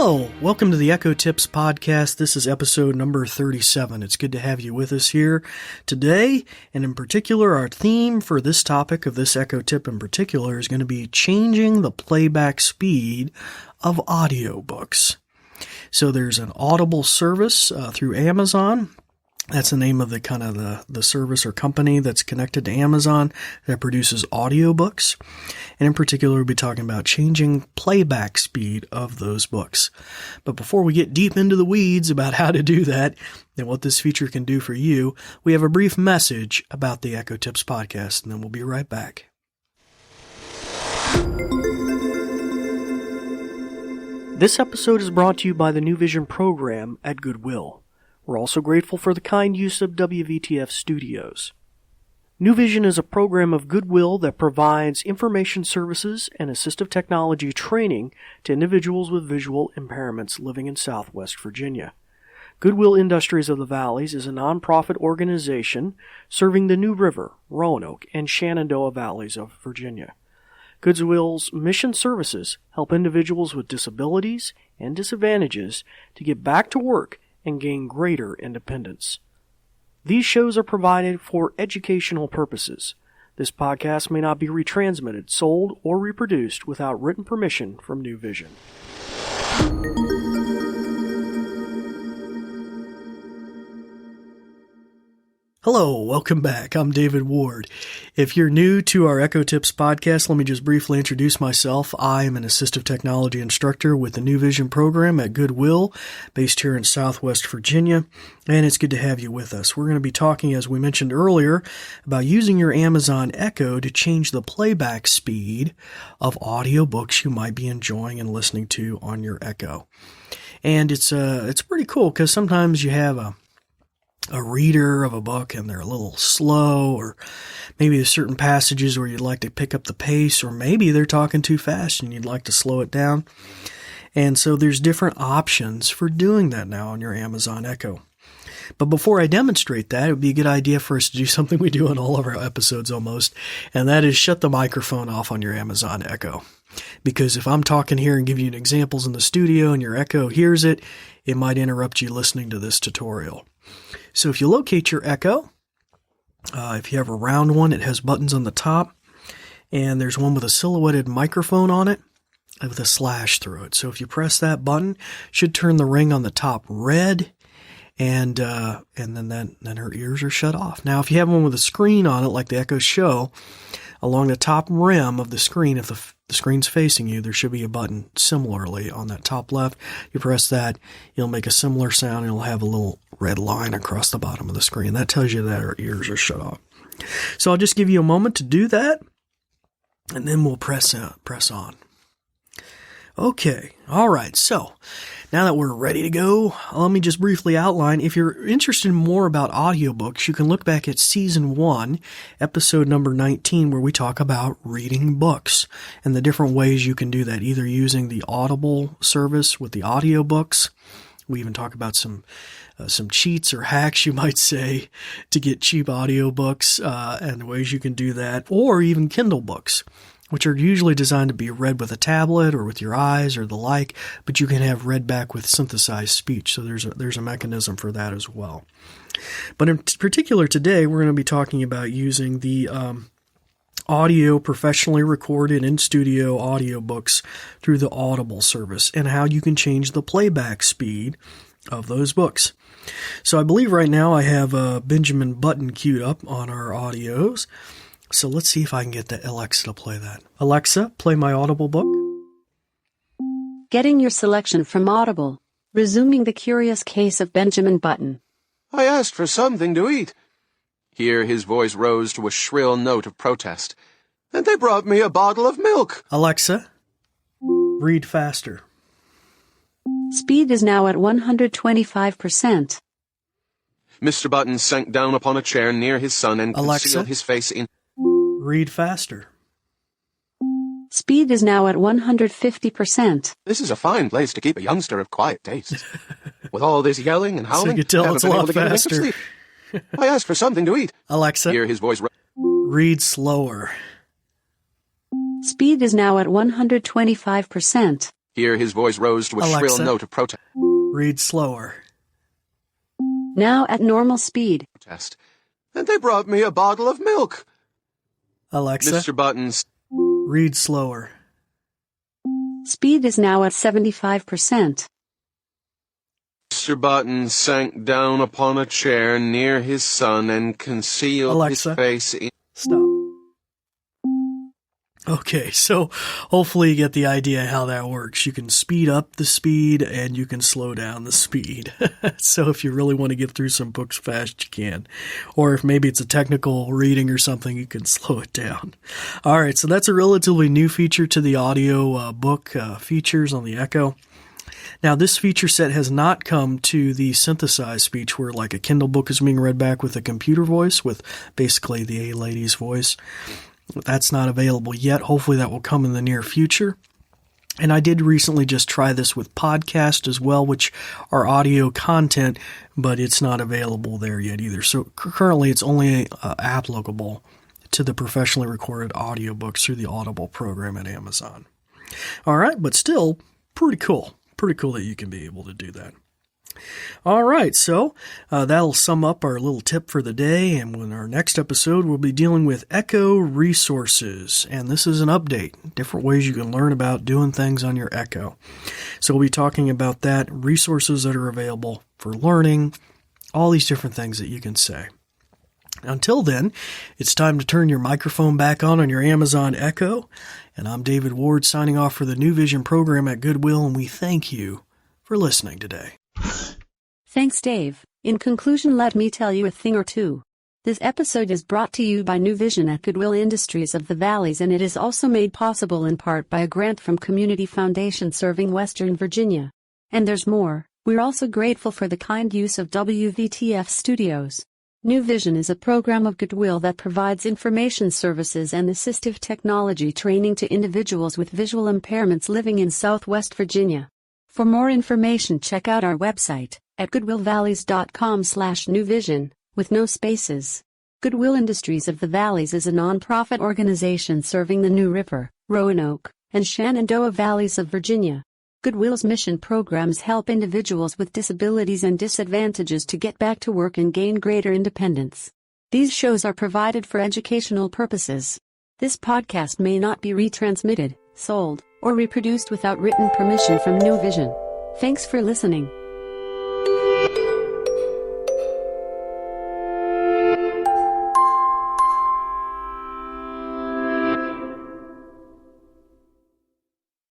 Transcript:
Hello, welcome to the Echo Tips podcast. This is episode number 37. It's good to have you with us here today, and in particular, our theme for this topic of this Echo Tip in particular is going to be changing the playback speed of audiobooks. So there's an Audible service through Amazon. That's the name of the service or company that's connected to Amazon that produces audiobooks. And in particular, we'll be talking about changing playback speed of those books. But before we get deep into the weeds about how to do that and what this feature can do for you, we have a brief message about the Echo Tips podcast, and then we'll be right back. This episode is brought to you by the New Vision program at Goodwill. We're also grateful for the kind use of WVTF Studios. New Vision is a program of Goodwill that provides information services and assistive technology training to individuals with visual impairments living in Southwest Virginia. Goodwill Industries of the Valleys is a nonprofit organization serving the New River, Roanoke, and Shenandoah Valleys of Virginia. Goodwill's mission services help individuals with disabilities and disadvantages to get back to work and gain greater independence. These shows are provided for educational purposes. This podcast may not be retransmitted, sold, or reproduced without written permission from New Vision. Hello, welcome back. I'm David Ward. If you're new to our Echo Tips podcast, let me just briefly introduce myself. I am an assistive technology instructor with the New Vision program at Goodwill, based here in Southwest Virginia, and it's good to have you with us. We're going to be talking, as we mentioned earlier, about using your Amazon Echo to change the playback speed of audiobooks you might be enjoying and listening to on your Echo. And it's pretty cool because sometimes you have a reader of a book and they're a little slow, or maybe there's certain passages where you'd like to pick up the pace, or maybe they're talking too fast and you'd like to slow it down. And so there's different options for doing that now on your Amazon Echo. But before I demonstrate that, it would be a good idea for us to do something we do in all of our episodes almost, and that is shut the microphone off on your Amazon Echo. Because if I'm talking here and giving you examples in the studio and your Echo hears it, it might interrupt you listening to this tutorial. So if you locate your Echo, if you have a round one, it has buttons on the top, and there's one with a silhouetted microphone on it with a slash through it. So if you press that button, it should turn the ring on the top red, and then her ears are shut off. Now, if you have one with a screen on it, like the Echo Show, along the top rim of the screen, if the screen's facing you, there should be a button similarly on that top left. You press that, it'll make a similar sound, and it'll have a little red line across the bottom of the screen. That tells you that our ears are shut off. So I'll just give you a moment to do that, and then we'll press on. Okay, all right, so now that we're ready to go, let me just briefly outline. If you're interested in more about audiobooks, you can look back at Season 1, Episode number 19, where we talk about reading books and the different ways you can do that, either using the Audible service with the audiobooks. We even talk about some cheats or hacks, you might say, to get cheap audiobooks and the ways you can do that, or even Kindle books, which are usually designed to be read with a tablet or with your eyes or the like, but you can have read back with synthesized speech. So there's a mechanism for that as well. But in particular today, we're going to be talking about using the audio professionally recorded in-studio audiobooks through the Audible service and how you can change the playback speed of those books. So I believe right now I have Benjamin Button queued up on our audios. So let's see if I can get the Alexa to play that. Alexa, play my Audible book. Getting your selection from Audible. Resuming the curious case of Benjamin Button. I asked for something to eat. Here his voice rose to a shrill note of protest. And they brought me a bottle of milk. Alexa, read faster. Speed is now at 125%. Mr. Button sank down upon a chair near his son and concealed his face in... Read faster. Speed is now at 150%. This is a fine place to keep a youngster of quiet tastes. With all this yelling and howling, so you can tell it's a lot faster. I asked for something to eat. Alexa, hear his voice. Read slower. Speed is now at 125%. Here his voice rose to a shrill Alexa, note of protest. read slower. Now at normal speed. And they brought me a bottle of milk. Alexa, Mr. Buttons. read slower. Speed is now at 75%. Mr. Buttons sank down upon a chair near his son and concealed Alexa, his face in... Stop. Okay, so hopefully you get the idea how that works. You can speed up the speed and you can slow down the speed. So if you really want to get through some books fast, you can. Or if maybe it's a technical reading or something, you can slow it down. All right, so that's a relatively new feature to the audio book features on the Echo. Now, this feature set has not come to the synthesized speech where like a Kindle book is being read back with a computer voice with basically the A-lady's voice. That's not available yet. Hopefully that will come in the near future. And I did recently just try this with podcast as well, which are audio content, but it's not available there yet either. So currently it's only applicable to the professionally recorded audiobooks through the Audible program at Amazon. All right, but still pretty cool. Pretty cool that you can be able to do that. All right, so that'll sum up our little tip for the day, and in our next episode, we'll be dealing with Echo resources, and this is an update, different ways you can learn about doing things on your Echo. So we'll be talking about that, resources that are available for learning, all these different things that you can say. Until then, it's time to turn your microphone back on your Amazon Echo, and I'm David Ward signing off for the New Vision program at Goodwill, and we thank you for listening today. Thanks, Dave. In conclusion, let me tell you a thing or two. This episode is brought to you by New Vision at Goodwill Industries of the Valleys, and it is also made possible in part by a grant from Community Foundation serving Western Virginia. And there's more. We're also grateful for the kind use of WVTF Studios. New Vision is a program of Goodwill that provides information services and assistive technology training to individuals with visual impairments living in Southwest Virginia. For more information, check out our website at goodwillvalleys.com/newvision, with no spaces. Goodwill Industries of the Valleys is a nonprofit organization serving the New River, Roanoke, and Shenandoah Valleys of Virginia. Goodwill's mission programs help individuals with disabilities and disadvantages to get back to work and gain greater independence. These shows are provided for educational purposes. This podcast may not be retransmitted, sold, or reproduced without written permission from New Vision. Thanks for listening.